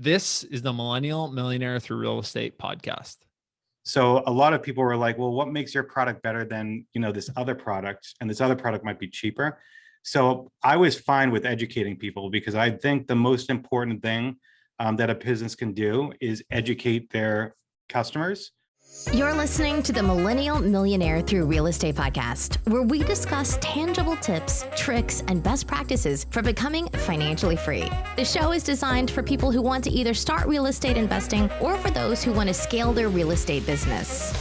This is the Millennial Millionaire Through Real Estate podcast. So a lot of people were like, well, what makes your product better than, this other product? And this other product might be cheaper. So I was fine with educating people because I think the most important thing that a business can do is educate their customers. You're listening to the Millennial Millionaire Through Real Estate podcast, where we discuss tangible tips, tricks, and best practices for becoming financially free. The show is designed for people who want to either start real estate investing or for those who want to scale their real estate business.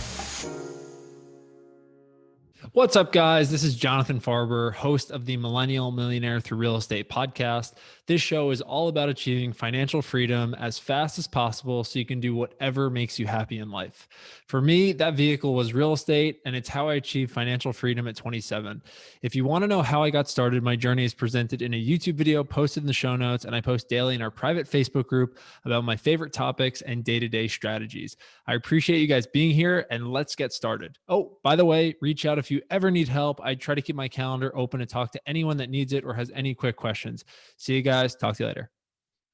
What's up, guys? This is Jonathan Farber, host of the Millennial Millionaire Through Real Estate podcast. This show is all about achieving financial freedom as fast as possible so you can do whatever makes you happy in life. For me, that vehicle was real estate, and it's how I achieved financial freedom at 27. If you want to know how I got started, my journey is presented in a YouTube video posted in the show notes, and I post daily in our private Facebook group about my favorite topics and day-to-day strategies. I appreciate you guys being here, and let's get started. Oh, by the way, reach out if you ever need help. I try to keep my calendar open to talk to anyone that needs it or has any quick questions. See you guys. Talk to you later.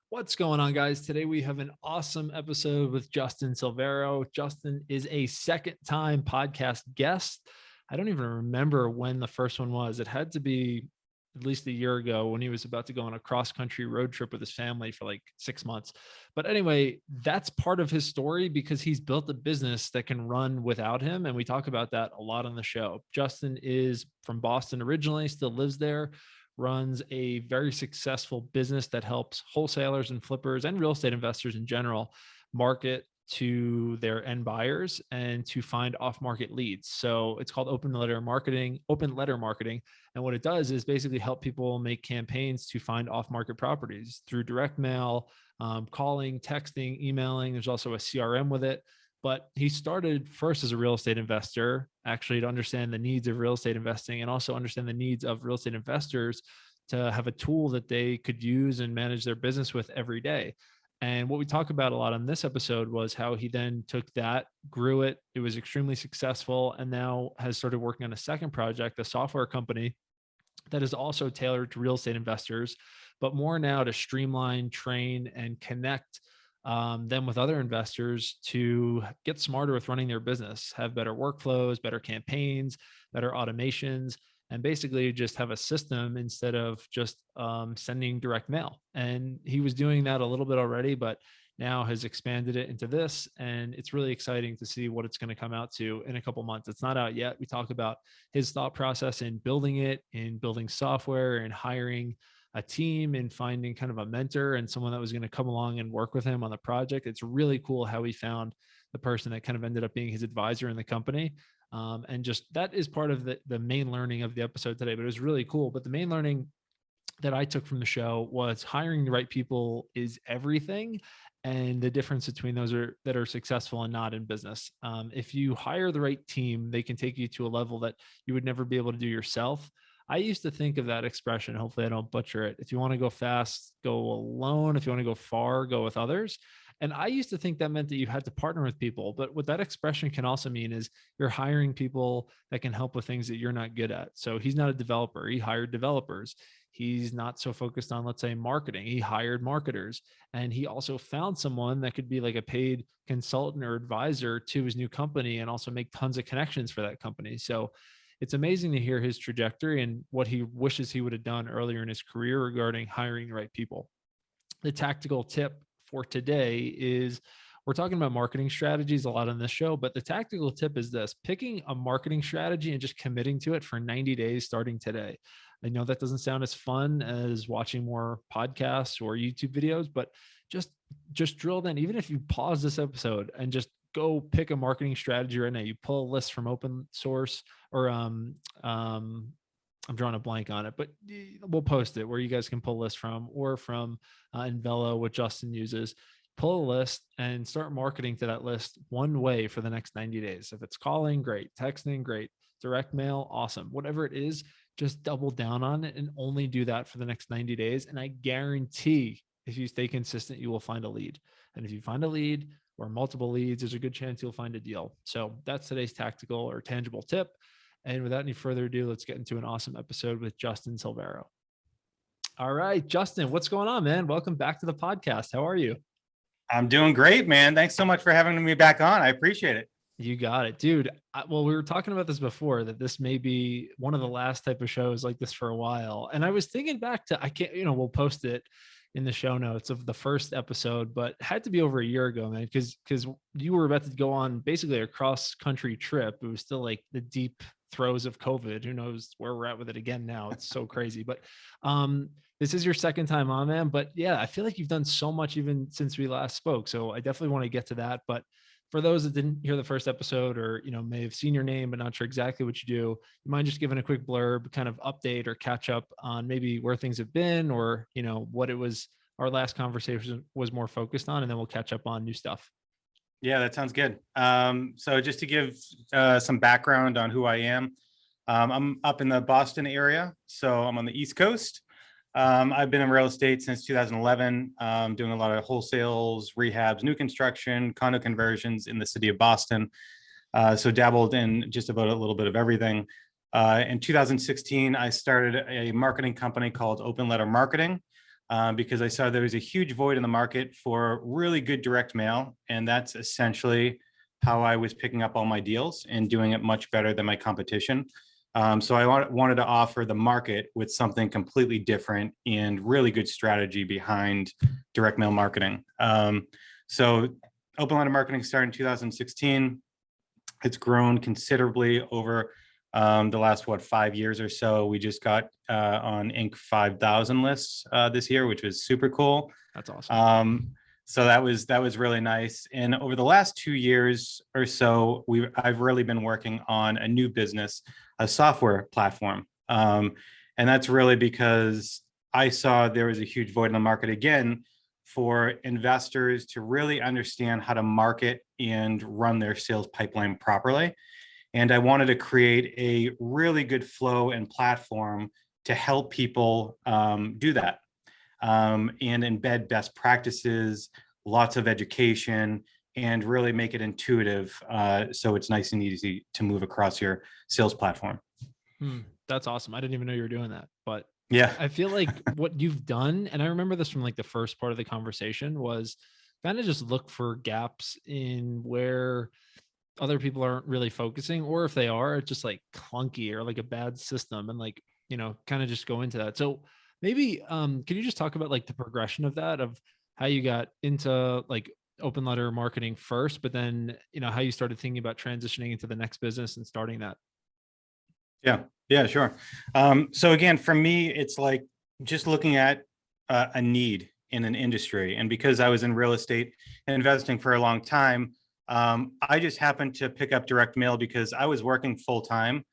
What's going on, guys? Today we have an awesome episode with Justin Silverio. Justin is a second-time podcast guest. I don't even remember when the first one was. It had to be at least a year ago when he was about to go on a cross-country road trip with his family for like 6 months. But anyway, that's part of his story because he's built a business that can run without him. And we talk about that a lot on the show. Justin is from Boston originally, still lives there, runs a very successful business that helps wholesalers and flippers and real estate investors in general market to their end buyers and to find off-market leads. So it's called open letter marketing. And what it does is basically help people make campaigns to find off-market properties through direct mail, calling, texting, emailing. There's also a CRM with it. But he started first as a real estate investor, actually to understand the needs of real estate investing and also understand the needs of real estate investors to have a tool that they could use and manage their business with every day. And what we talk about a lot on this episode was how he then took that, grew it. It was extremely successful, and now has started working on a second project, a software company that is also tailored to real estate investors, but more now to streamline, train, and connect them with other investors to get smarter with running their business, have better workflows, better campaigns, better automations, and basically just have a system instead of just sending direct mail. And he was doing that a little bit already, but now has expanded it into this. And it's really exciting to see what it's going to come out to in a couple months. It's not out yet. We talk about his thought process in building it, in building software, and hiring a team, and finding kind of a mentor and someone that was going to come along and work with him on the project. It's really cool how he found the person that kind of ended up being his advisor in the company. And just that is part of the main learning of the episode today, but it was really cool. But the main learning that I took from the show was hiring the right people is everything. And the difference between those that are successful and not in business. If you hire the right team, they can take you to a level that you would never be able to do yourself. I used to think of that expression. Hopefully I don't butcher it. If you want to go fast, go alone. If you want to go far, go with others. And I used to think that meant that you had to partner with people. But what that expression can also mean is you're hiring people that can help with things that you're not good at. So he's not a developer. He hired developers. He's not so focused on, let's say, marketing. He hired marketers. And he also found someone that could be like a paid consultant or advisor to his new company and also make tons of connections for that company. So it's amazing to hear his trajectory and what he wishes he would have done earlier in his career regarding hiring the right people. The tactical tip for today is we're talking about marketing strategies a lot on this show, but the tactical tip is this: picking a marketing strategy and just committing to it for 90 days starting today. I know that doesn't sound as fun as watching more podcasts or YouTube videos, but just drill in. Even if you pause this episode and just go pick a marketing strategy right now, you pull a list from open source or I'm drawing a blank on it, but we'll post it where you guys can pull a list from, or from Envelo, what Justin uses. Pull a list and start marketing to that list one way for the next 90 days. If it's calling, great. Texting, great. Direct mail, awesome. Whatever it is, just double down on it and only do that for the next 90 days. And I guarantee if you stay consistent, you will find a lead. And if you find a lead or multiple leads, there's a good chance you'll find a deal. So that's today's tactical or tangible tip. And without any further ado, let's get into an awesome episode with Justin Silverio. All right, Justin, what's going on, man? Welcome back to the podcast. How are you? I'm doing great, man. Thanks so much for having me back on. I appreciate it. You got it, dude. Well, we were talking about this before, that this may be one of the last type of shows like this for a while. And I was thinking back to, I can't, we'll post it in the show notes of the first episode, but had to be over a year ago, man, because you were about to go on basically a cross country trip. It was still like the deep throes of COVID. Who knows where we're at with it again now? It's so crazy. But this is your second time on, man. But yeah, I feel like you've done so much even since we last spoke. So I definitely want to get to that. But for those that didn't hear the first episode, or may have seen your name but not sure exactly what you do, you mind just giving a quick blurb, kind of update or catch up on maybe where things have been, or what it was our last conversation was more focused on, and then we'll catch up on new stuff. Yeah, that sounds good. So just to give some background on who I am, I'm up in the Boston area, so I'm on the East Coast. I've been in real estate since 2011, doing a lot of wholesales, rehabs, new construction, condo conversions in the city of Boston. So dabbled in just about a little bit of everything. In 2016, I started a marketing company called Open Letter Marketing because I saw there was a huge void in the market for really good direct mail. And that's essentially how I was picking up all my deals and doing it much better than my competition. So I wanted to offer the market with something completely different and really good strategy behind direct mail marketing. So Open Letter Marketing started in 2016. It's grown considerably over the last, 5 years or so. We just got on Inc. 5,000 lists this year, which was super cool. That's awesome. So that was really nice. And over the last 2 years or so, I've really been working on a new business, a software platform. And that's really because I saw there was a huge void in the market again for investors to really understand how to market and run their sales pipeline properly. And I wanted to create a really good flow and platform to help people do that. And embed best practices, lots of education, and really make it intuitive so it's nice and easy to move across your sales platform. That's awesome. I didn't even know you were doing that, but yeah, I feel like what you've done, and I remember this from like the first part of the conversation, was kind of just look for gaps in where other people aren't really focusing, or if they are, it's just like clunky or like a bad system, and like, kind of just go into that. So maybe, can you just talk about like the progression of that, of how you got into like open letter marketing first, but then, how you started thinking about transitioning into the next business and starting that? Yeah, sure. So again, for me, it's like just looking at a need in an industry. And because I was in real estate and investing for a long time, I just happened to pick up direct mail because I was working full time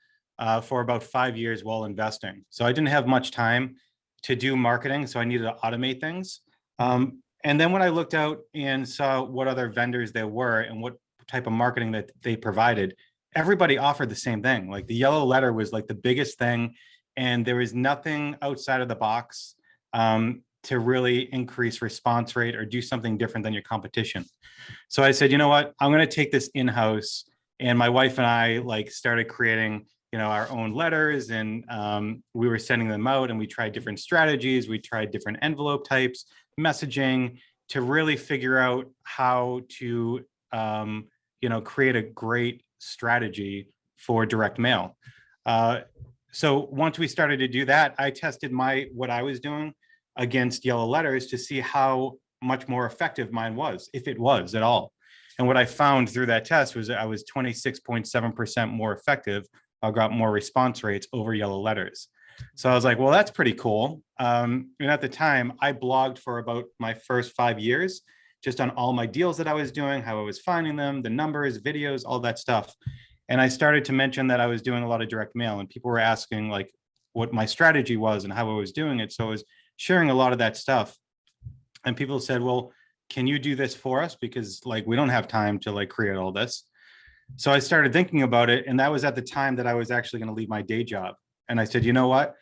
for about 5 years while investing. So I didn't have much time to do marketing. So I needed to automate things. And then when I looked out and saw what other vendors there were and what type of marketing that they provided, everybody offered the same thing. Like the yellow letter was like the biggest thing. And there was nothing outside of the box to really increase response rate or do something different than your competition. So I said, you know what, I'm going to take this in-house. And my wife and I like started creating, our own letters, and we were sending them out, and we tried different strategies. We tried different envelope types, messaging, to really figure out how to, create a great strategy for direct mail. So once we started to do that, I tested what I was doing against yellow letters to see how much more effective mine was, if it was at all. And what I found through that test was that I was 26.7% more effective. I got more response rates over yellow letters. So I was like, well, that's pretty cool. And at the time, I blogged for about my first 5 years, just on all my deals that I was doing, how I was finding them, the numbers, videos, all that stuff. And I started to mention that I was doing a lot of direct mail, and people were asking like what my strategy was and how I was doing it. So I was sharing a lot of that stuff. And people said, well, can you do this for us? Because like, we don't have time to like create all this. So I started thinking about it. And that was at the time that I was actually going to leave my day job. And I said, you know what?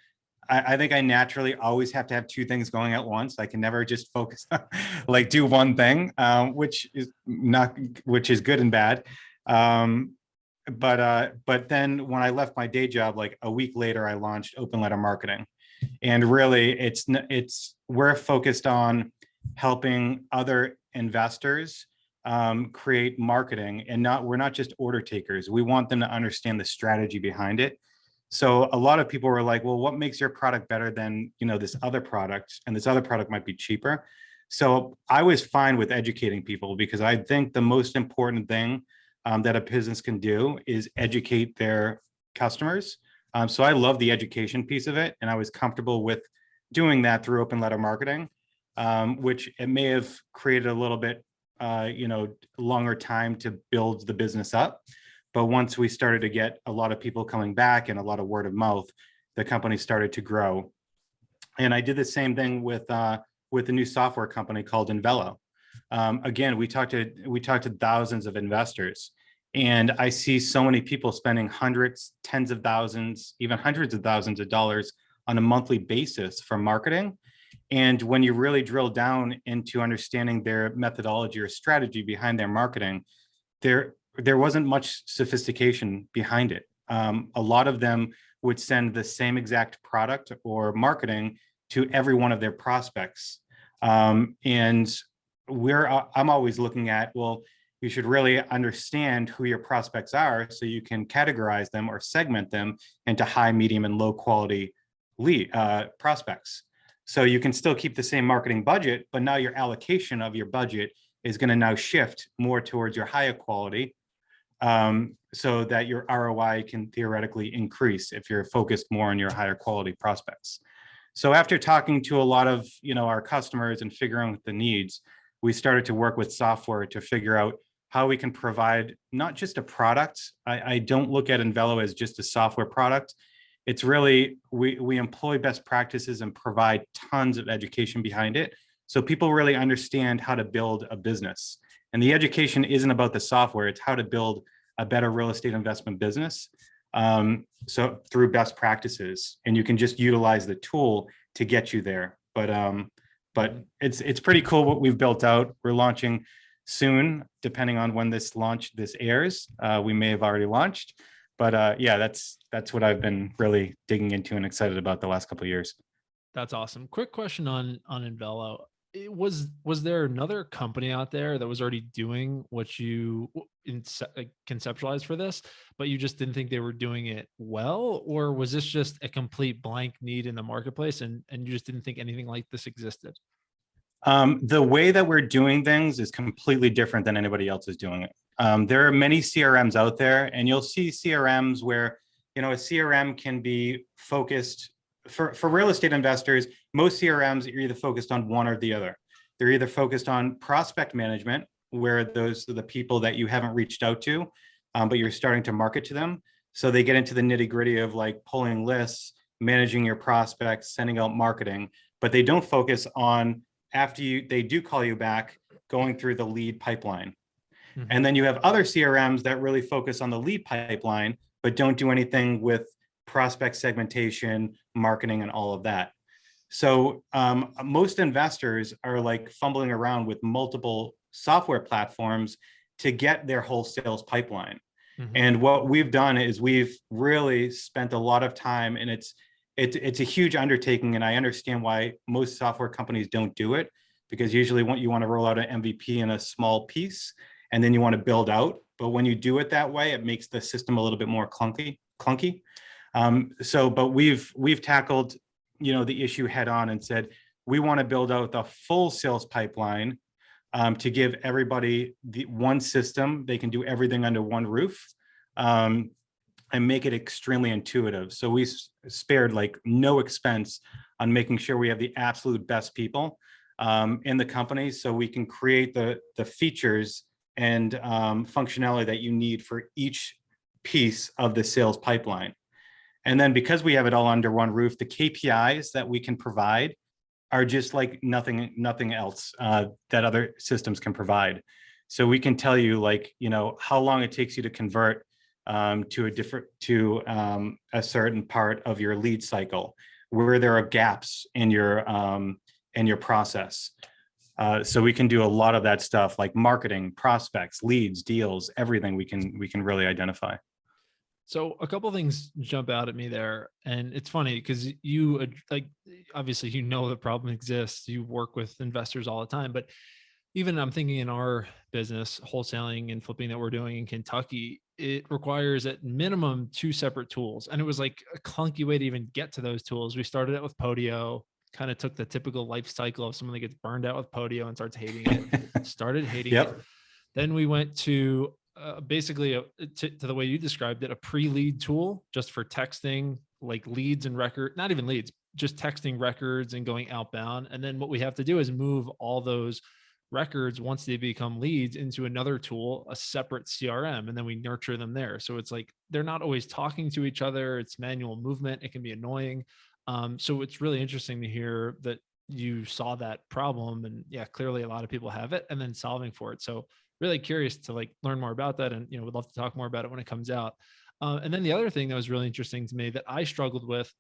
I think I naturally always have to have two things going at once. I can never just focus on like do one thing, which is good and bad. But then when I left my day job, like a week later, I launched Open Letter Marketing. And really we're focused on helping other investors create marketing, and we're not just order takers. We want them to understand the strategy behind it. So a lot of people were like, well, what makes your product better than, this other product? And this other product might be cheaper. So I was fine with educating people, because I think the most important thing that a business can do is educate their customers. So I love the education piece of it, and I was comfortable with doing that through open letter marketing, which it may have created a little bit, longer time to build the business up. But once we started to get a lot of people coming back and a lot of word of mouth, the company started to grow. And I did the same thing with a new software company called Envello. Again, we talked to thousands of investors, and I see so many people spending hundreds, tens of thousands, even hundreds of thousands of dollars on a monthly basis for marketing. And when you really drill down into understanding their methodology or strategy behind their marketing, there wasn't much sophistication behind it. A lot of them would send the same exact product or marketing to every one of their prospects. And I'm always looking at, well, you should really understand who your prospects are so you can categorize them or segment them into high, medium, and low quality prospects. So you can still keep the same marketing budget, but now your allocation of your budget is going to now shift more towards your higher quality, so that your ROI can theoretically increase if you're focused more on your higher quality prospects. So after talking to a lot of our customers and figuring out the needs, we started to work with software to figure out how we can provide not just a product. I don't look at Envello as just a software product. It's really, we employ best practices and provide tons of education behind it, so people really understand how to build a business. And the education isn't about the software, it's how to build a better real estate investment business. So through best practices, and you can just utilize the tool to get you there. But it's pretty cool what we've built out. We're launching soon, depending on when this airs. We may have already launched, but yeah, that's what I've been really digging into and excited about the last couple of years. That's awesome. Quick question on Envello. Was there another company out there that was already doing what you conceptualized for this, but you just didn't think they were doing it well? Or was this just a complete blank need in the marketplace and you just didn't think anything like this existed? The way that we're doing things is completely different than anybody else is doing it. There are many CRMs out there, and you'll see CRMs where, a CRM can be focused for real estate investors. Most CRMs are either focused on one or the other. They're either focused on prospect management, where those are the people that you haven't reached out to, but you're starting to market to them. So they get into the nitty gritty of like pulling lists, managing your prospects, sending out marketing, but they don't focus on, after they do call you back, going through the lead pipeline. Mm-hmm. And then you have other CRMs that really focus on the lead pipeline, but don't do anything with prospect segmentation, marketing, and all of that. So most investors are like fumbling around with multiple software platforms to get their whole sales pipeline. Mm-hmm. And what we've done is we've really spent a lot of time, and it's a huge undertaking. And I understand why most software companies don't do it, because usually you want to roll out an MVP in a small piece, and then you want to build out. But when you do it that way, it makes the system a little bit more clunky. But we've tackled, the issue head on and said, we want to build out the full sales pipeline to give everybody the one system. They can do everything under one roof, and make it extremely intuitive. So we spared like no expense on making sure we have the absolute best people in the company, so we can create the features and functionality that you need for each piece of the sales pipeline. And then because we have it all under one roof, the KPIs that we can provide are just like nothing else that other systems can provide. So we can tell you how long it takes you to convert to a certain part of your lead cycle, where there are gaps in your process. So we can do a lot of that stuff, like marketing, prospects, leads, deals, everything we can really identify. So a couple things jump out at me there, and it's funny because you like obviously you know the problem exists. You work with investors all the time, but even I'm thinking in our business, wholesaling and flipping that we're doing in Kentucky, it requires at minimum 2 separate tools, and it was like a clunky way to even get to those tools. We started out with Podio, kind of took the typical life cycle of someone that gets burned out with Podio and starts hating it, started hating it. Yep. Then we went to basically to the way you described it, a pre-lead tool just for texting like leads and record, not even leads, just texting records and going outbound. And then what we have to do is move all those records once they become leads into another tool, a separate CRM, and then we nurture them there. So it's like they're not always talking to each other. It's manual movement. It can be annoying. So it's really interesting to hear that you saw that problem, and yeah, clearly a lot of people have it, and then solving for it. So really curious to like learn more about that, and would love to talk more about it when it comes out. And then the other thing that was really interesting to me that I struggled with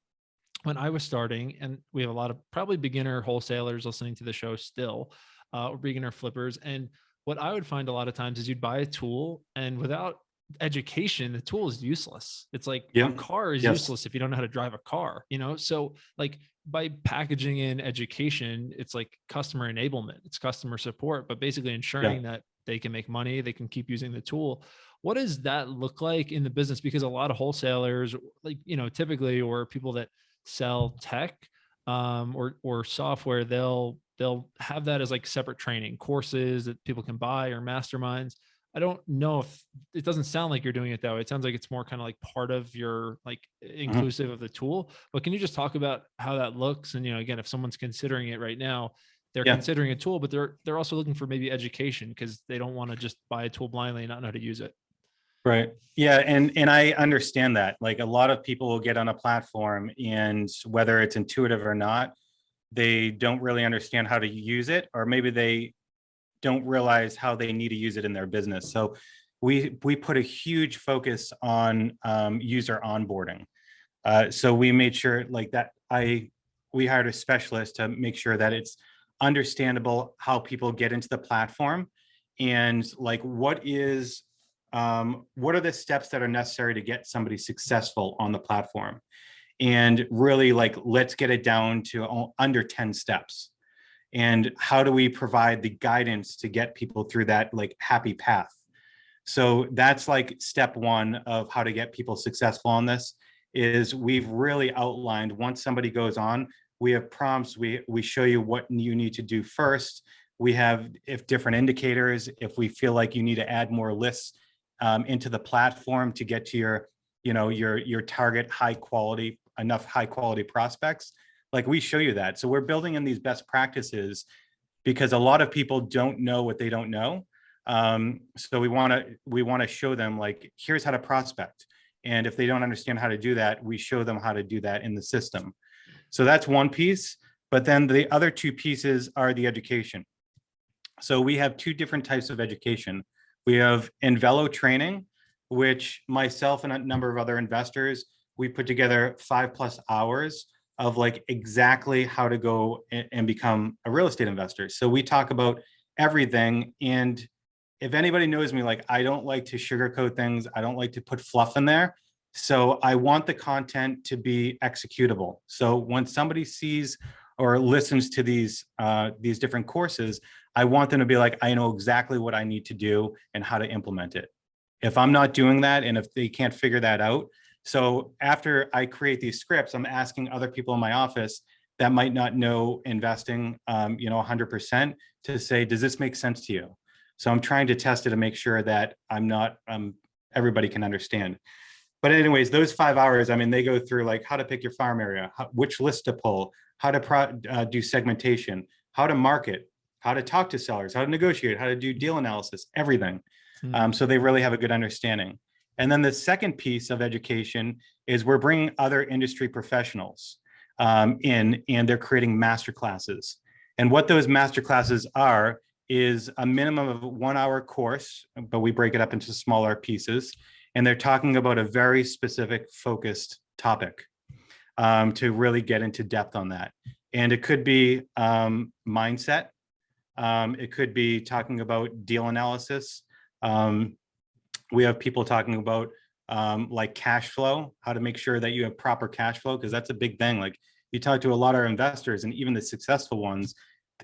when I was starting, and we have a lot of probably beginner wholesalers listening to the show still, or beginner flippers. And what I would find a lot of times is you'd buy a tool, and without education, the tool is useless. It's like a car is useless if you don't know how to drive a car, So like by packaging in education, it's like customer enablement, it's customer support, but basically ensuring that they can make money, they can keep using the tool. What does that look like in the business? Because a lot of wholesalers, like, typically, or people that sell tech, or software, they'll have that as like separate training courses that people can buy, or masterminds. I don't know if it doesn't sound like you're doing it that way. It sounds like it's more kind of like part of your like inclusive of the tool, but can you just talk about how that looks? And, again, if someone's considering it right now, they're considering a tool, but they're also looking for maybe education because they don't want to just buy a tool blindly and not know how to use it. Right. Yeah. And I understand that. Like a lot of people will get on a platform, and whether it's intuitive or not, they don't really understand how to use it, or maybe they don't realize how they need to use it in their business. So we put a huge focus on user onboarding. So we made sure like that we hired a specialist to make sure that it's understandable how people get into the platform, and like what are the steps that are necessary to get somebody successful on the platform, and really like let's get it down to under 10 steps. And how do we provide the guidance to get people through that like happy path? So that's like step one of how to get people successful on this. Is we've really outlined, once somebody goes on, we have prompts, we show you what you need to do first. We have different indicators, if we feel like you need to add more lists into the platform to get to your target enough high quality prospects. Like we show you that. So we're building in these best practices because a lot of people don't know what they don't know. So we want to show them like, here's how to prospect. And if they don't understand how to do that, we show them how to do that in the system. So that's one piece. But then the other two pieces are the education. So we have 2 different types of education. We have Envelo training, which myself and a number of other investors, we put together 5+ hours of like exactly how to go and become a real estate investor. So we talk about everything. And if anybody knows me, like I don't like to sugarcoat things. I don't like to put fluff in there. So I want the content to be executable. So when somebody sees or listens to these different courses, I want them to be like, I know exactly what I need to do and how to implement it. If I'm not doing that, and if they can't figure that out, so after I create these scripts, I'm asking other people in my office that might not know investing, 100%, to say, does this make sense to you? So I'm trying to test it to make sure that everybody can understand. But anyways, those 5 hours, they go through like how to pick your farm area, which list to pull, how to do segmentation, how to market, how to talk to sellers, how to negotiate, how to do deal analysis, everything. So they really have a good understanding. And then the second piece of education is we're bringing other industry professionals in, and they're creating master classes. And what those master classes are is a minimum of a 1-hour course, but we break it up into smaller pieces. And they're talking about a very specific focused topic to really get into depth on that. And it could be mindset. It could be talking about deal analysis. We have people talking about like cash flow, how to make sure that you have proper cash flow, because that's a big thing. Like you talk to a lot of investors, and even the successful ones,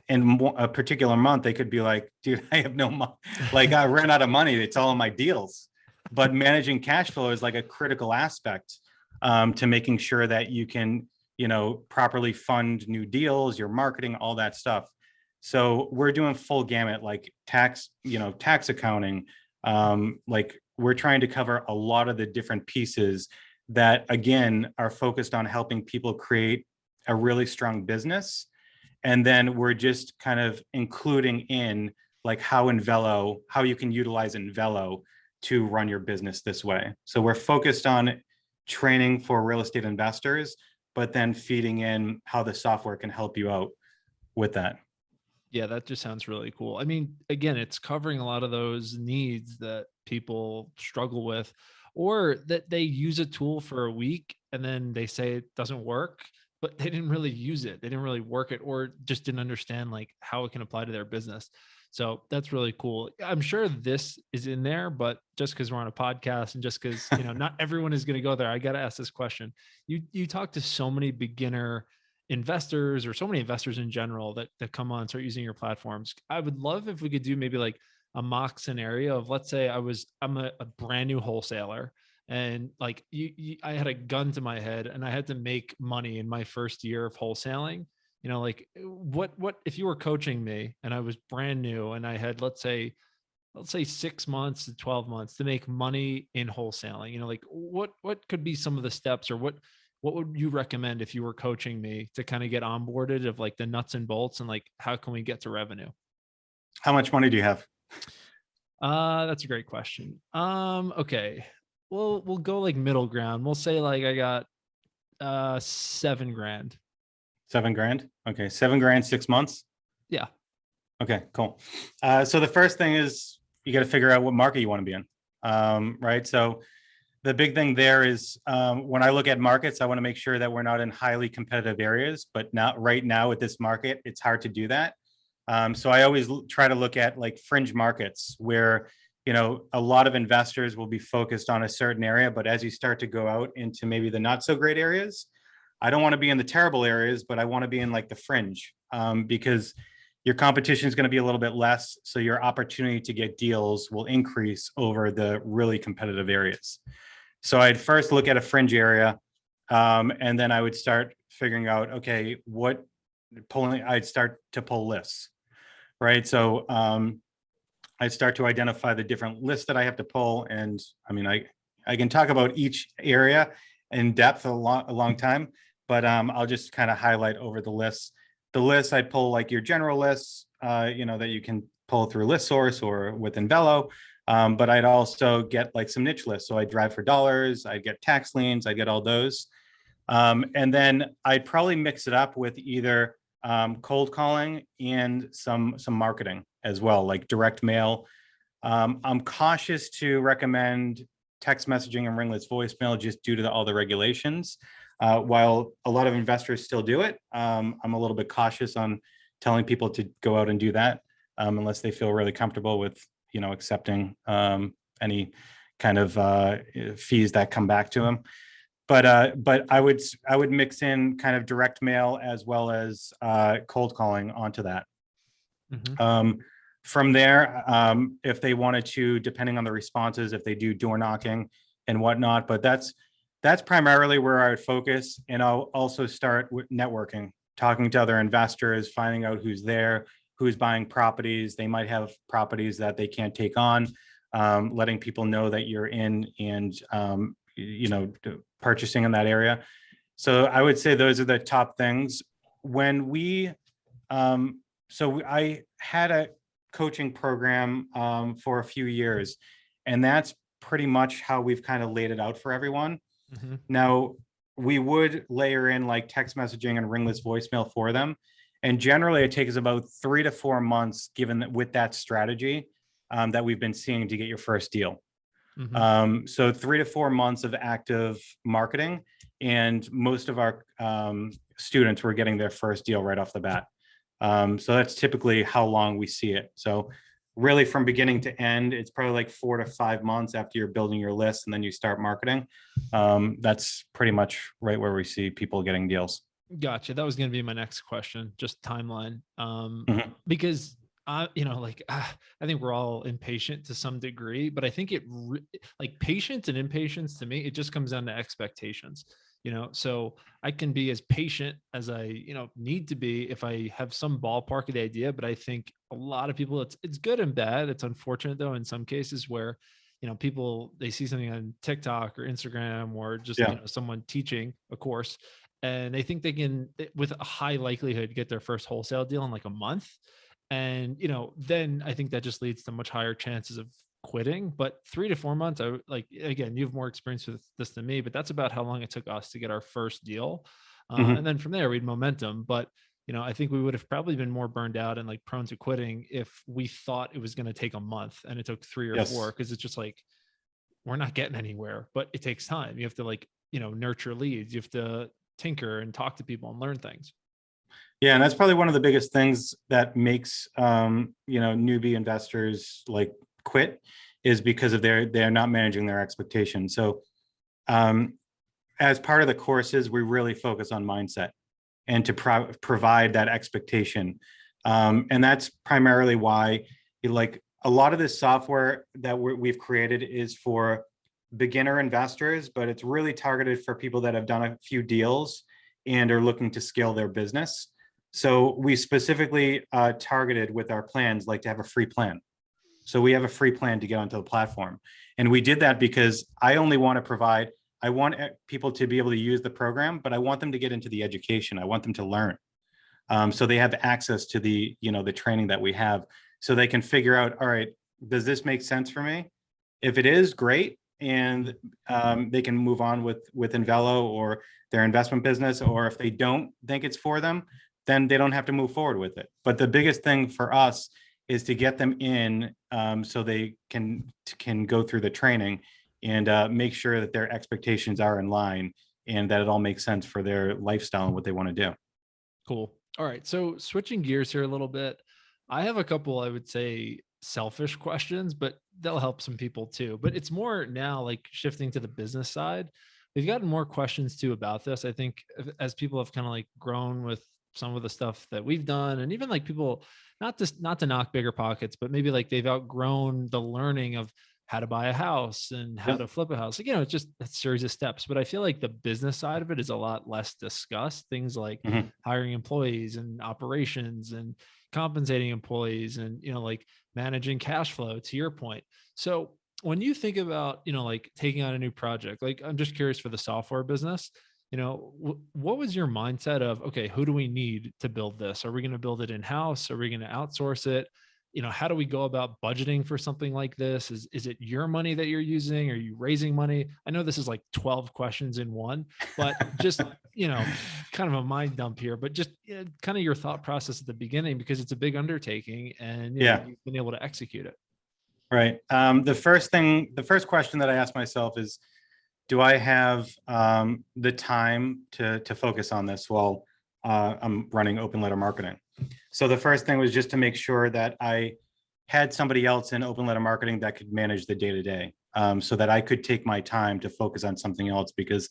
in a particular month, they could be like, dude, I have no money. Like I ran out of money. It's all in my deals. But managing cash flow is like a critical aspect to making sure that you can, properly fund new deals, your marketing, all that stuff. So we're doing full gamut, like tax accounting. Like we're trying to cover a lot of the different pieces that, again, are focused on helping people create a really strong business. And then we're just kind of including in like how you can utilize Envelo to run your business this way. So we're focused on training for real estate investors, but then feeding in how the software can help you out with that. Yeah, that just sounds really cool. I mean, again, it's covering a lot of those needs that people struggle with, or that they use a tool for a week and then they say it doesn't work, but they didn't really use it. They didn't really work it, or just didn't understand like how it can apply to their business. So that's really cool. I'm sure this is in there, but just because we're on a podcast and just because, not everyone is going to go there, I got to ask this question. You talk to so many beginner investors, or so many investors in general that come on and start using your platforms. I would love if we could do maybe like a mock scenario of, let's say I'm a brand new wholesaler, and like I had a gun to my head and I had to make money in my first year of wholesaling. Like what if you were coaching me and I was brand new and I had, let's say 6 months to 12 months to make money in wholesaling, like what could be some of the steps, or what would you recommend if you were coaching me to kind of get onboarded of like the nuts and bolts, and like, how can we get to revenue? How much money do you have? That's a great question. Okay. We'll go like middle ground. We'll say like I got $7 grand. $7 grand. Okay. $7 grand, 6 months. Yeah. Okay, cool. So the first thing is you got to figure out what market you want to be in. Right. So the big thing there is when I look at markets, I want to make sure that we're not in highly competitive areas, but not right now with this market, it's hard to do that. So I always try to look at like fringe markets where, a lot of investors will be focused on a certain area, but as you start to go out into maybe the not so great areas, I don't want to be in the terrible areas, but I want to be in like the fringe because your competition is going to be a little bit less. So your opportunity to get deals will increase over the really competitive areas. So I'd first look at a fringe area, and then I would start figuring out, okay, I'd start to pull lists, right? So I'd start to identify the different lists that I have to pull. And I mean, I can talk about each area in depth a long time, but I'll just kind of highlight over the lists. The lists I pull, like your general lists, that you can pull through ListSource or with Envelo. But I'd also get like some niche lists. So I drive for dollars, I'd get tax liens, I get all those. And then I'd probably mix it up with either cold calling and some marketing as well, like direct mail. I'm cautious to recommend text messaging and ringless voicemail just due to all the regulations. While a lot of investors still do it, I'm a little bit cautious on telling people to go out and do that unless they feel really comfortable with accepting any kind of fees that come back to them. But I would mix in kind of direct mail as well as cold calling onto that. Mm-hmm. From there, if they wanted to, depending on the responses, if they do door knocking and whatnot, but that's primarily where I would focus. And I'll also start with networking, talking to other investors, finding out who's there, who's buying properties. They might have properties that they can't take on, letting people know that you're in and, purchasing in that area. So I would say those are the top things. When I had a coaching program for a few years, and that's pretty much how we've kind of laid it out for everyone. Mm-hmm. Now, we would layer in like text messaging and ringless voicemail for them. And generally it takes about 3 to 4 months, given that with that strategy that we've been seeing to get your first deal. Mm-hmm. So 3 to 4 months of active marketing, and most of our students were getting their first deal right off the bat. So that's typically how long we see it. So really from beginning to end, it's probably like 4 to 5 months after you're building your list and then you start marketing. That's pretty much right where we see people getting deals. Gotcha. That was going to be my next question, just timeline. Mhm. Because I think we're all impatient to some degree, but I think like patience and impatience to me, it just comes down to expectations, so I can be as patient as I, need to be if I have some ballpark of the idea. But I think a lot of people, it's good and bad. It's unfortunate though, in some cases where, people, they see something on TikTok or Instagram or just, Yeah. Someone teaching a course, and they think they can, with a high likelihood, get their first wholesale deal in like a month. And, then I think that just leads to much higher chances of quitting. But 3 to 4 months, again, you have more experience with this than me, but that's about how long it took us to get our first deal. Mhm. And then from there, we had momentum. But, I think we would have probably been more burned out and like prone to quitting if we thought it was going to take a month and it took 3 or 4, Yes. because it's just like, we're not getting anywhere. But it takes time. You have to nurture leads. You have to tinker and talk to people and learn things. Yeah, and that's probably one of the biggest things that makes newbie investors like quit, is because of they're not managing their expectations. So as part of the courses, we really focus on mindset and to provide that expectation. And that's primarily why, like, a lot of this software that we've created is for beginner investors, but it's really targeted for people that have done a few deals and are looking to scale their business. So we specifically targeted with our plans, like to have a free plan. So we have a free plan to get onto the platform. And we did that because I want people to be able to use the program, but I want them to get into the education. I want them to learn. So they have access to the training that we have, so they can figure out, all right, does this make sense for me? If it is, great. And they can move on with Envelo or their investment business. Or if they don't think it's for them, then they don't have to move forward with it. But the biggest thing for us is to get them in so they can go through the training and make sure that their expectations are in line and that it all makes sense for their lifestyle and what they want to do. Cool. All right. So switching gears here a little bit, I have a couple, I would say, selfish questions, but they'll help some people too. But it's more now like shifting to the business side. We've gotten more questions too about this. I think as people have kind of like grown with some of the stuff that we've done, and even like people, not to knock bigger pockets, but maybe like they've outgrown the learning of how to buy a house and how to flip a house. Like, it's just a series of steps. But I feel like the business side of it is a lot less discussed. Things like hiring employees and operations and compensating employees and, like managing cash flow, to your point. So when you think about, like taking on a new project, like I'm just curious for the software business, what was your mindset of, okay, who do we need to build this? Are we going to build it in-house? Are we going to outsource it? How do we go about budgeting for something like this? Is it your money that you're using? Are you raising money? I know this is like 12 questions in one, but just, kind of a mind dump here, but just kind of your thought process at the beginning, because it's a big undertaking and you've been able to execute it. Right. The first question that I ask myself is, do I have the time to focus on this while I'm running open letter marketing? So the first thing was just to make sure that I had somebody else in open letter marketing that could manage the day-to-day, so that I could take my time to focus on something else. Because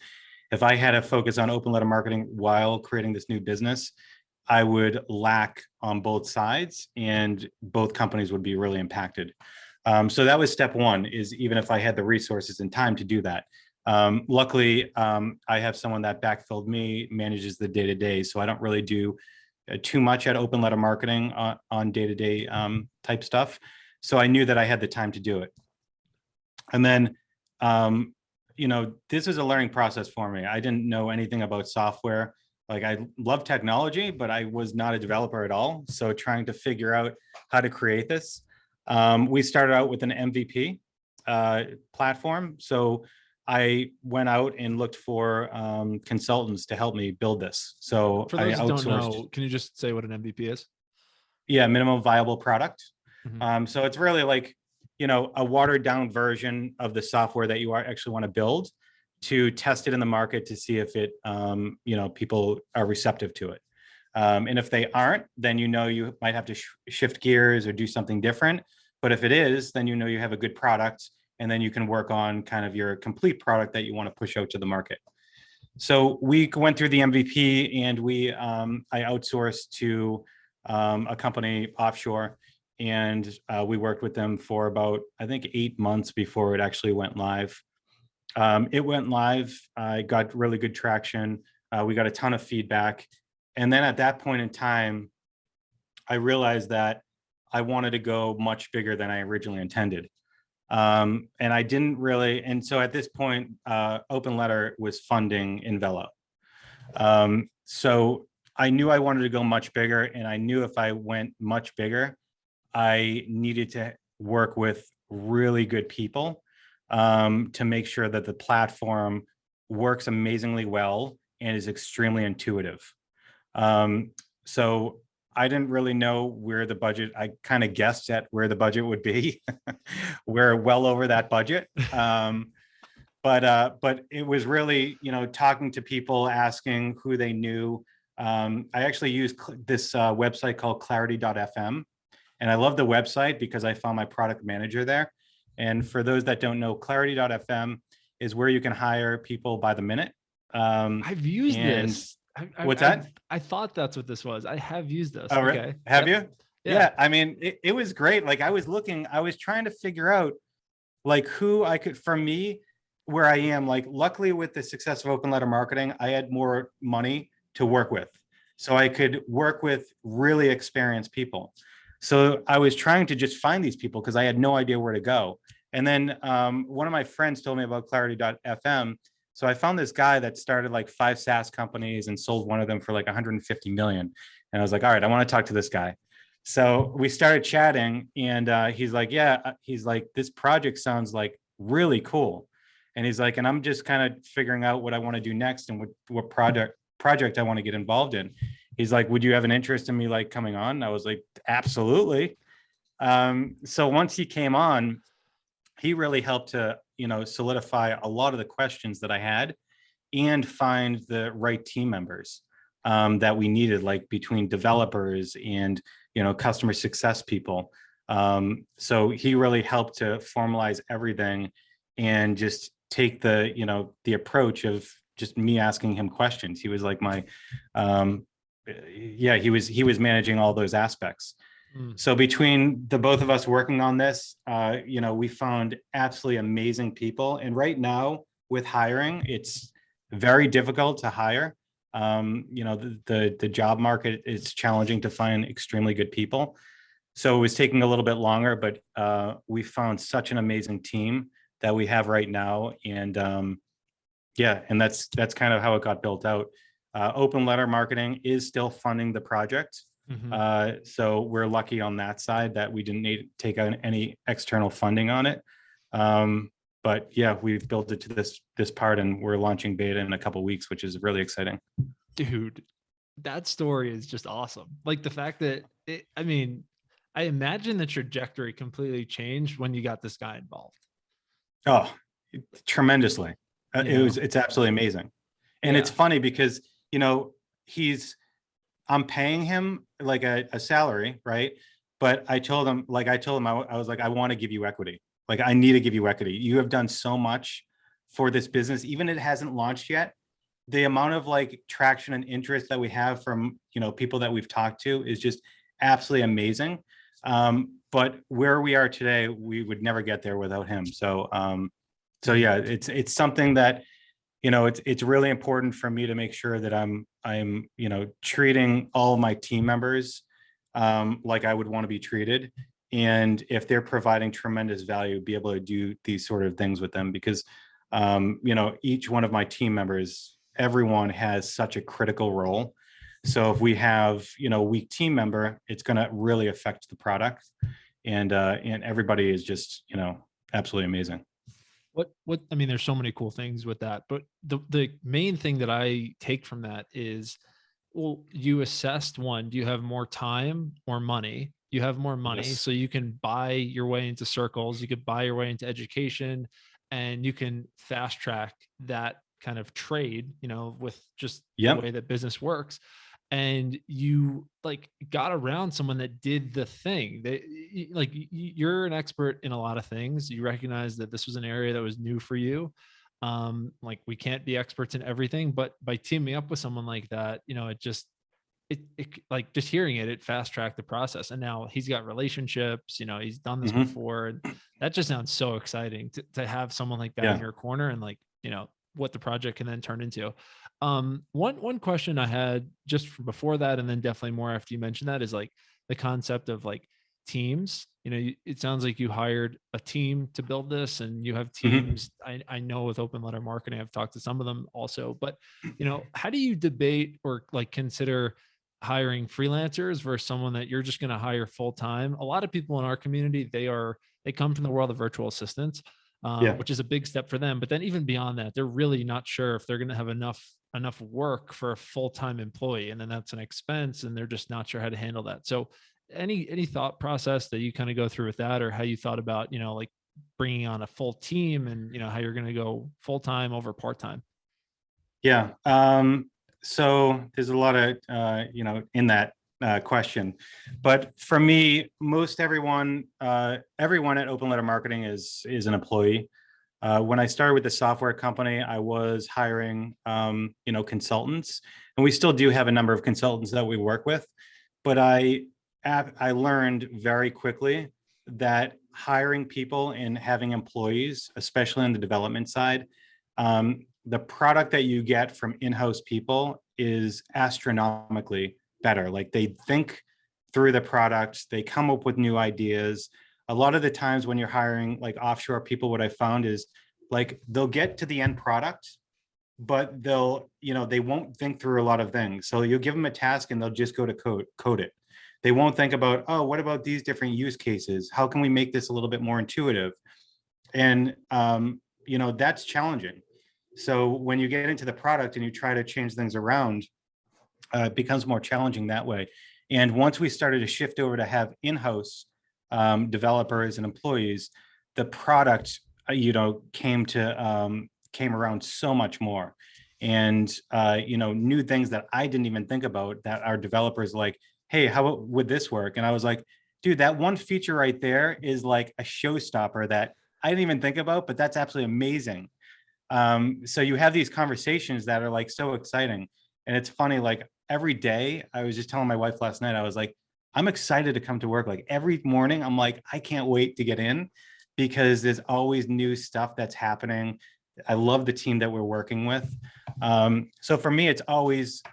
if I had to focus on open letter marketing while creating this new business, I would lack on both sides and both companies would be really impacted. So that was step one, is even if I had the resources and time to do that. Luckily, I have someone that backfilled me, manages the day-to-day, so I don't really do too much at open letter marketing on day-to-day type stuff. So I knew that I had the time to do it. And then, this was a learning process for me. I didn't know anything about software. Like, I love technology, but I was not a developer at all. So trying to figure out how to create this. We started out with an MVP platform. So I went out and looked for consultants to help me build this. So for those I who outsourced. don't know, can you just say what an MVP is? Yeah, minimum viable product. So it's really like, a watered down version of the software that you actually want to build, to test it in the market to see if it, people are receptive to it. And if they aren't, then you might have to shift gears or do something different. But if it is, then you know you have a good product, and then you can work on kind of your complete product that you want to push out to the market. So we went through the MVP, and I outsourced to a company offshore, and we worked with them for about, I think, 8 months before it actually went live. It went live. I got really good traction. We got a ton of feedback. And then at that point in time, I realized that I wanted to go much bigger than I originally intended. And I didn't really, and so at this point, Open Letter was funding Envelo. So I knew I wanted to go much bigger, and I knew if I went much bigger, I needed to work with really good people to make sure that the platform works amazingly well and is extremely intuitive. So I didn't really know where the budget, I kind of guessed at where the budget would be. We're well over that budget. But it was really, talking to people, asking who they knew. I actually used this website called clarity.fm. And I love the website because I found my product manager there. And for those that don't know, clarity.fm is where you can hire people by the minute. I've used this. What's that? I thought that's what this was. I have used this. Oh, okay. Really? Have you? Yeah. I mean, it was great. Like I was trying to figure out like who I could, for me, where I am, like luckily with the success of Open Letter marketing, I had more money to work with. So I could work with really experienced people. So I was trying to just find these people because I had no idea where to go. And then one of my friends told me about clarity.fm. So I found this guy that started like 5 SaaS companies and sold one of them for like 150 million. And I was like, all right, I want to talk to this guy. So we started chatting, and he's like, this project sounds like really cool. And he's like, and I'm just kind of figuring out what I want to do next and what project I want to get involved in. He's like, would you have an interest in me like coming on? And I was like, absolutely. So once he came on, he really helped to, solidify a lot of the questions that I had and find the right team members that we needed, like between developers and, customer success people. So he really helped to formalize everything and just take the, the approach of just me asking him questions. He was like my, he was managing all those aspects. So between the both of us working on this, we found absolutely amazing people. And right now with hiring, it's very difficult to hire. The job market is challenging to find extremely good people. So it was taking a little bit longer, but we found such an amazing team that we have right now. And and that's kind of how it got built out. Open Letter marketing is still funding the project. Mm-hmm. So we're lucky on that side that we didn't need to take on any external funding on it. But yeah, we've built it to this part, and we're launching beta in a couple of weeks, which is really exciting. Dude, that story is just awesome. Like the fact that I imagine the trajectory completely changed when you got this guy involved. Oh, tremendously. It's absolutely amazing. And it's funny because, I'm paying him like a salary, right? But I told him, I was like, I want to give you equity. Like, I need to give you equity. You have done so much for this business, even if it hasn't launched yet. The amount of like traction and interest that we have from, people that we've talked to is just absolutely amazing. But where we are today, we would never get there without him. So yeah, it's something that, it's really important for me to make sure that I'm treating all my team members like I would want to be treated. And if they're providing tremendous value, be able to do these sort of things with them, because each one of my team members, everyone has such a critical role. So if we have, a weak team member, it's going to really affect the product. And everybody is just, absolutely amazing. There's so many cool things with that, but the main thing that I take from that is, well, you assessed one, do you have more time or money? You have more money. Yes. So you can buy your way into circles, you could buy your way into education, and you can fast track that kind of trade, with just the way that business works. and you like got around someone that did the thing. You're an expert in a lot of things. You recognize that this was an area that was new for you. Like we can't be experts in everything, but by teaming up with someone like that, it like just hearing it fast tracked the process. And now he's got relationships, he's done this Mhm. before. And that just sounds so exciting to have someone like that in Yeah. your corner, and like, what the project can then turn into. One question I had just before that, and then definitely more after you mentioned that, is like the concept of like teams. It sounds like you hired a team to build this, and you have Mhm. teams. I know with open letter marketing, I've talked to some of them also, but how do you debate or like consider hiring freelancers versus someone that you're just going to hire full time? A lot of people in our community, they come from the world of virtual assistants, Yeah. which is a big step for them. But then even beyond that, they're really not sure if they're going to have enough work for a full-time employee, and then that's an expense, and they're just not sure how to handle that. So any thought process that you kind of go through with that, or how you thought about like bringing on a full team, and how you're going to go full-time over part-time? Yeah. So there's a lot of, in that question, but for me, most everyone at Open Letter Marketing is an employee. When I started with the software company, I was hiring, consultants, and we still do have a number of consultants that we work with. But I learned very quickly that hiring people and having employees, especially on the development side, the product that you get from in-house people is astronomically better. Like they think through the product, they come up with new ideas. A lot of the times when you're hiring like offshore people, what I found is like they'll get to the end product, but they won't think through a lot of things. So you'll give them a task and they'll just go to code it. They won't think about, oh, what about these different use cases? How can we make this a little bit more intuitive? And that's challenging. So when you get into the product and you try to change things around, it becomes more challenging that way. And once we started to shift over to have in-house developers and employees, the product, came around so much more. And, new things that I didn't even think about that our developers like, hey, how would this work? And I was like, dude, that one feature right there is like a showstopper that I didn't even think about, but that's absolutely amazing. So you have these conversations that are like so exciting. And it's funny, like every day, I was just telling my wife last night, I was like, I'm excited to come to work. Like every morning, I'm like, I can't wait to get in because there's always new stuff that's happening. I love the team that we're working with. So for me, I always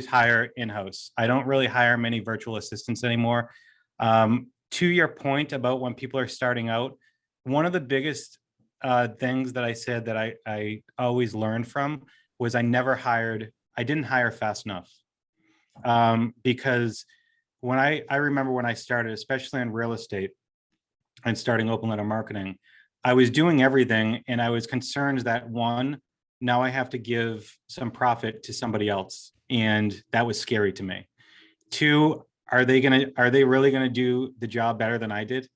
hire in-house. I don't really hire many virtual assistants anymore. To your point about when people are starting out, one of the biggest things that I said that I always learned from was I didn't hire fast enough. Because when I remember when I started, especially in real estate and starting open letter marketing, I was doing everything and I was concerned that one, now I have to give some profit to somebody else. And that was scary to me. Two, are they really gonna do the job better than I did?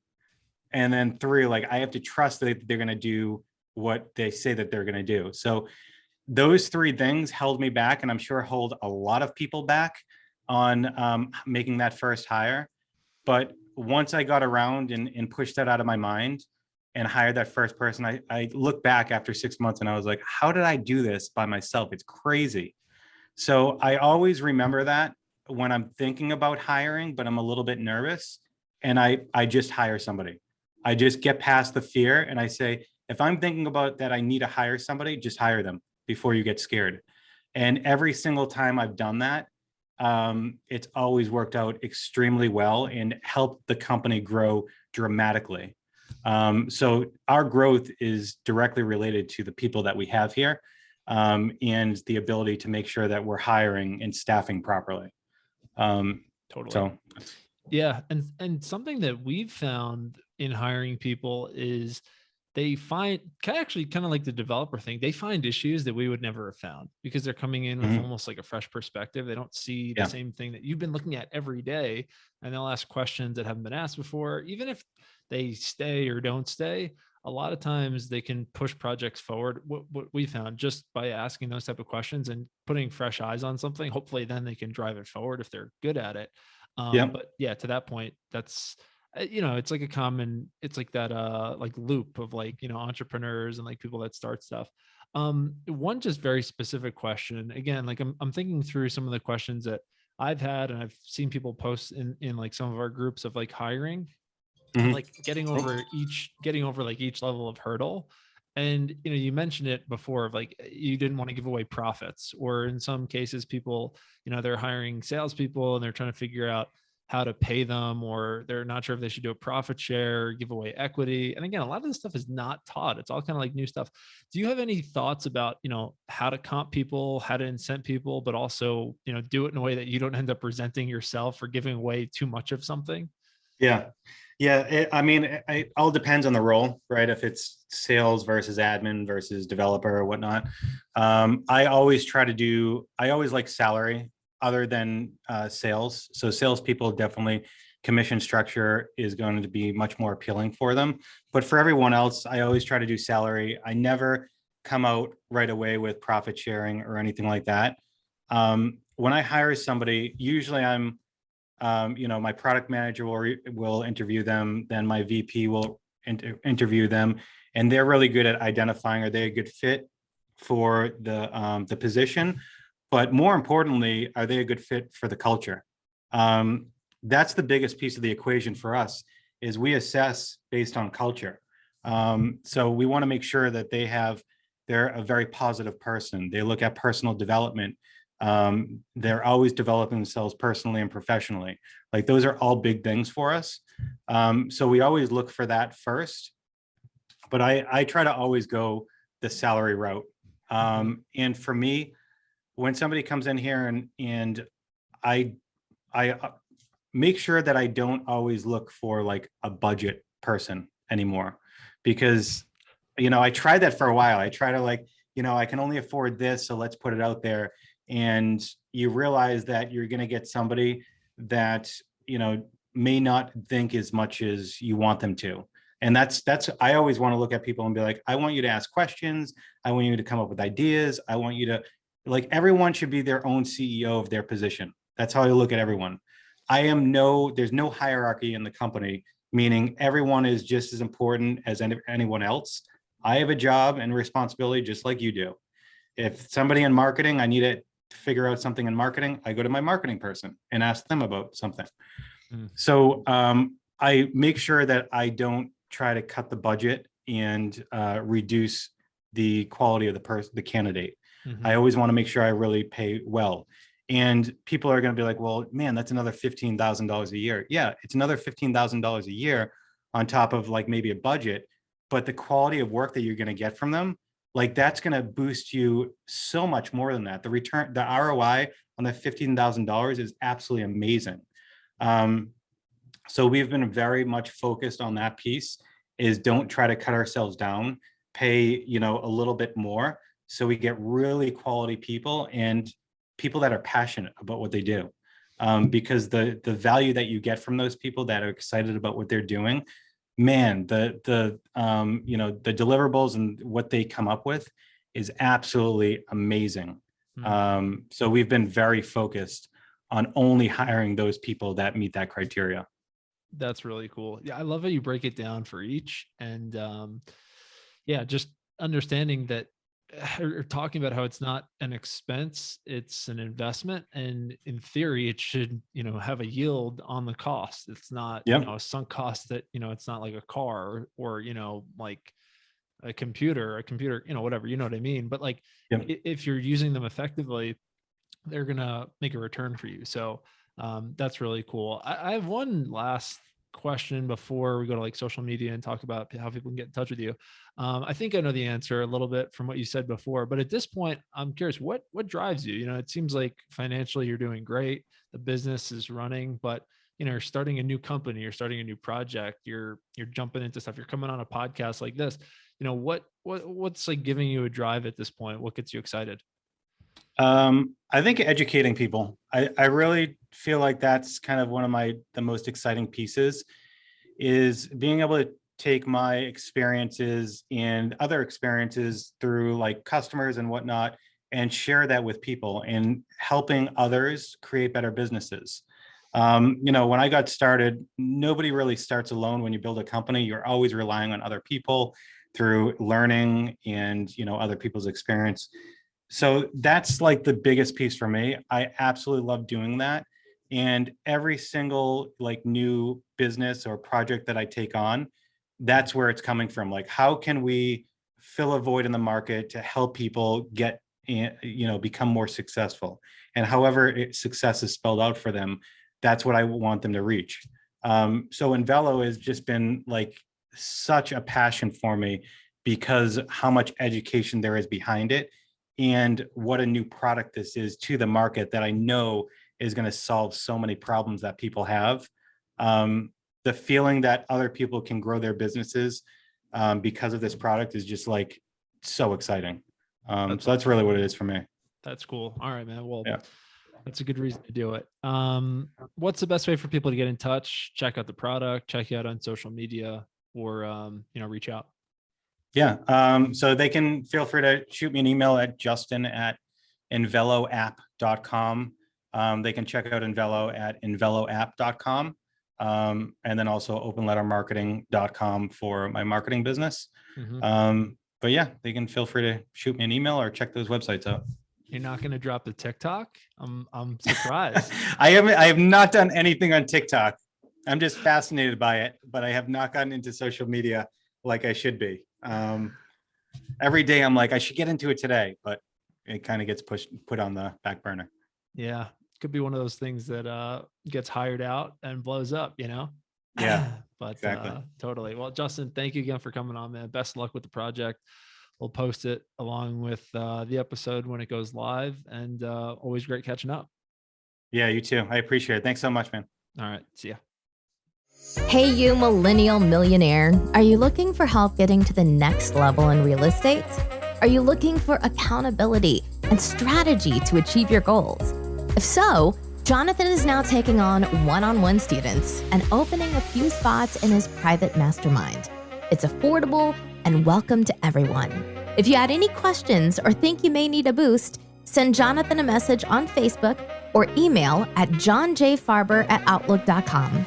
And then three, like I have to trust that they're going to do what they say that they're going to do. So those three things held me back, and I'm sure hold a lot of people back on making that first hire. But once I got around and pushed that out of my mind and hired that first person, I look back after 6 months and I was like, how did I do this by myself? It's crazy. So I always remember that when I'm thinking about hiring, but I'm a little bit nervous, and I just hire somebody. I just get past the fear and I say, if I'm thinking about that, I need to hire somebody, just hire them before you get scared. And every single time I've done that, it's always worked out extremely well and helped the company grow dramatically. So our growth is directly related to the people that we have here, and the ability to make sure that we're hiring and staffing properly. Totally. So yeah. And something that we've found in hiring people is they find actually kind of like the developer thing. They find issues that we would never have found because they're coming in with almost like a fresh perspective. They don't see the same thing that you've been looking at every day, and they'll ask questions that haven't been asked before. Even if they stay or don't stay, a lot of times they can push projects forward. What we found just by asking those type of questions and putting fresh eyes on something, hopefully then they can drive it forward if they're good at it. Yeah. But yeah, to that point, that's, it's like it's like that, like loop of like, entrepreneurs and like people that start stuff. One just very specific question, again, like I'm thinking through some of the questions that I've had, and I've seen people post in like some of our groups of like hiring, and like getting over like each level of hurdle. And you mentioned it before of like you didn't want to give away profits, or in some cases people, they're hiring salespeople and they're trying to figure out how to pay them, or they're not sure if they should do a profit share, give away equity. And again, a lot of this stuff is not taught. It's all kind of like new stuff. Do you have any thoughts about, how to comp people, how to incent people, but also, do it in a way that you don't end up resenting yourself or giving away too much of something? Yeah. Yeah. It all depends on the role, right? If it's sales versus admin versus developer or whatnot. I always like salary other than sales. So salespeople, definitely commission structure is going to be much more appealing for them. But for everyone else, I always try to do salary. I never come out right away with profit sharing or anything like that. When I hire somebody, usually I'm my product manager will interview them, then my VP will interview them, and they're really good at identifying, are they a good fit for the position, but more importantly, are they a good fit for the culture? That's the biggest piece of the equation for us, is we assess based on culture. So we want to make sure that they're a very positive person. They look at personal development. They're always developing themselves personally and professionally. Like those are all big things for us. So we always look for that first, but I try to always go the salary route. And for me, when somebody comes in here and I make sure that I don't always look for like a budget person anymore, because, I tried that for a while. I try to like, I can only afford this, so let's put it out there. And you realize that you're going to get somebody that, may not think as much as you want them to. And I always want to look at people and be like, I want you to ask questions. I want you to come up with ideas. I want you to, like, everyone should be their own CEO of their position. That's how I look at everyone. There's no hierarchy in the company, meaning everyone is just as important as anyone else. I have a job and responsibility just like you do. If somebody in marketing, I need to figure out something in marketing, I go to my marketing person and ask them about something. So I make sure that I don't try to cut the budget and reduce the quality of the candidate. I always want to make sure I really pay well. And people are going to be like, well, man, that's another $15,000 a year. Yeah, it's another $15,000 a year on top of like maybe a budget, but the quality of work that you're going to get from them, like that's going to boost you so much more than that. The ROI on that $15,000 is absolutely amazing. So we've been very much focused on that piece, is don't try to cut ourselves down, pay, a little bit more, so we get really quality people and people that are passionate about what they do. Because the value that you get from those people that are excited about what they're doing, man, the deliverables and what they come up with is absolutely amazing. So we've been very focused on only hiring those people that meet that criteria. That's really cool. Yeah, I love how you break it down for each. And yeah, just understanding that, or talking about how it's not an expense, it's an investment. And in theory, it should, have a yield on the cost. It's not, a sunk cost that, it's not like a car or like a computer, whatever, you know what I mean? But like, if you're using them effectively, they're going to make a return for you. So that's really cool. I have one last question before we go to like social media and talk about how people can get in touch with you. I think I know the answer a little bit from what you said before, but at this point, I'm curious, what drives you? It seems like financially you're doing great. The business is running, but you're starting a new company, you're starting a new project, you're jumping into stuff, you're coming on a podcast like this. What's like giving you a drive at this point? What gets you excited? I think educating people. I really feel like that's kind of one of the most exciting pieces, is being able take my experiences and other experiences through like customers and whatnot and share that with people and helping others create better businesses. When I got started, nobody really starts alone. When you build a company, you're always relying on other people through learning and, other people's experience. So that's like the biggest piece for me. I absolutely love doing that. And every single like new business or project that I take on, that's where it's coming from. Like, how can we fill a void in the market to help people get, become more successful? And however success is spelled out for them, that's what I want them to reach. So Envelo has just been like such a passion for me because how much education there is behind it and what a new product this is to the market that I know is going to solve so many problems that people have. The feeling that other people can grow their businesses because of this product is just like so exciting. So that's really what it is for me. That's cool. All right, man. Well, yeah. That's a good reason to do it. What's the best way for people to get in touch, check out the product, check you out on social media, or, reach out? Yeah. So they can feel free to shoot me an email at justin@enveloapp.com. They can check out Envelo at enveloapp.com. And then also openlettermarketing.com for my marketing business. Mm-hmm. But yeah, they can feel free to shoot me an email or check those websites out. You're not going to drop the TikTok? I'm surprised. I have not done anything on TikTok. I'm just fascinated by it, but I have not gotten into social media like I should be. Every day I'm like, I should get into it today, but it kind of gets put on the back burner. Yeah. Could be one of those things that gets hired out and blows up, Yeah. But exactly. Totally. Well, Justin, thank you again for coming on, man. Best of luck with the project. We'll post it along with the episode when it goes live, and always great catching up. Yeah, you too. I appreciate it. Thanks so much, man. All right. See ya. Hey, you millennial millionaire. Are you looking for help getting to the next level in real estate? Are you looking for accountability and strategy to achieve your goals? If so, Jonathan is now taking on one-on-one students and opening a few spots in his private mastermind. It's affordable and welcome to everyone. If you had any questions or think you may need a boost, send Jonathan a message on Facebook or email at jonjfarber@outlook.com.